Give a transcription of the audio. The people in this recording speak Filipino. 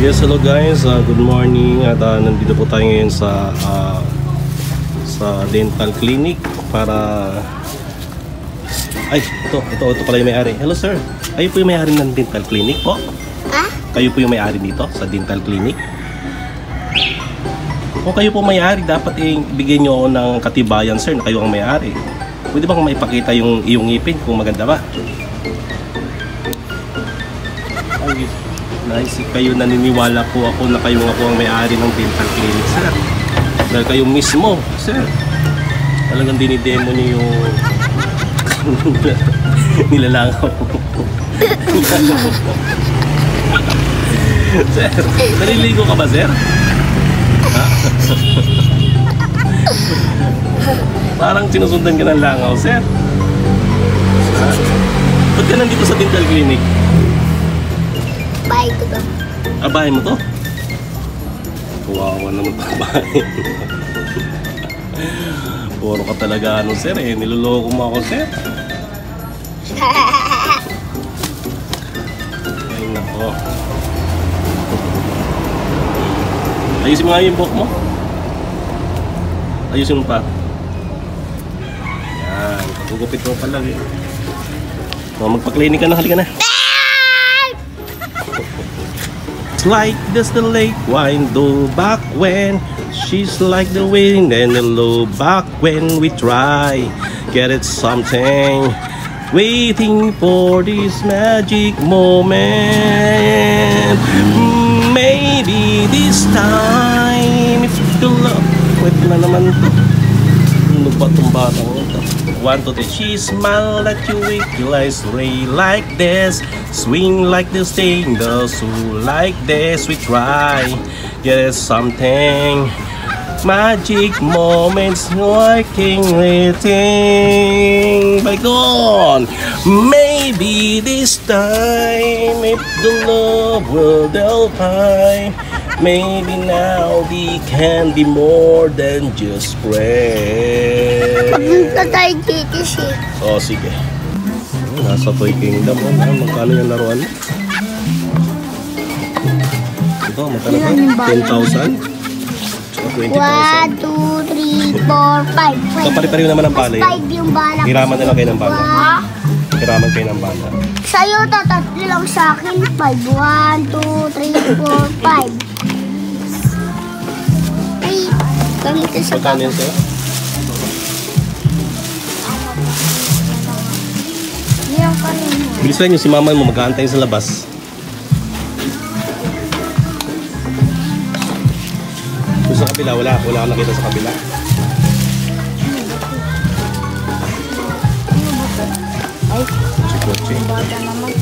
Yes, hello guys, good morning at nandito po tayo ngayon sa dental clinic para ito pala yung may-ari. Hello sir, kayo po yung may-ari ng dental clinic po? Kayo po yung may-ari dito sa dental clinic? Kung kayo po may-ari, dapat ibigay nyo ng katibayan sir na kayo ang may-ari. Pwede bang maipakita yung iyong ngipin kung maganda ba? Nice, kayo naniniwala po ako na kayo nga po ang may-ari ng dental clinic sir. Dahil kayo mismo sir, talagang dinidemo nyo yung nilalangaw. Sir, naliligo ka ba sir? Ha? Parang sinusundan ka ng langaw sir. Ba't ka nandito sa dental clinic? Bahay ko to. Bahay mo to? Kawawa naman pa bahay. Puro ka talaga sir niloloko mo ako sir. Ay nako. Ayusin mo nga yung buhok mo. Ayusin mo pa. Yan, pagugupit mo pa lang magpa-clinic ka na, halika na. Like this the lake window back when she's like the wind and the low back when we try get it something waiting for this magic moment. Maybe this time if the love wait na naman to ano ba itong batang ito 1, 2, 3 she smile at you with your eyes ray like this swing like this thing does so like this we try get something magic moments working waiting by gone maybe this time if the love will delpine maybe now we can be more than just friends. Pumunta tayo dito siya. Oh sige. Nasa Toy Kingdom. Magkano yung laruan mo? Ito, magkano ba? 10,000? 20,000? 1, 2, 3, 4, 5. Kapari-pariho naman ang bala yun. 5 yung bala. Hiraman na lang kayo ng bala. Hiraman kayo ng bala. Sa'yo, tatlo lang sa akin. 5. 1, 2, 3, 4, 5. Ay, ganito sa Magkano yun sa'yo? Yan ka rin mo. Bilis lang yung si mama mo mag-aantay sa labas. Kung sa kabila, wala akong nakita sa kabila. Ay, Si Kochi. bata naman.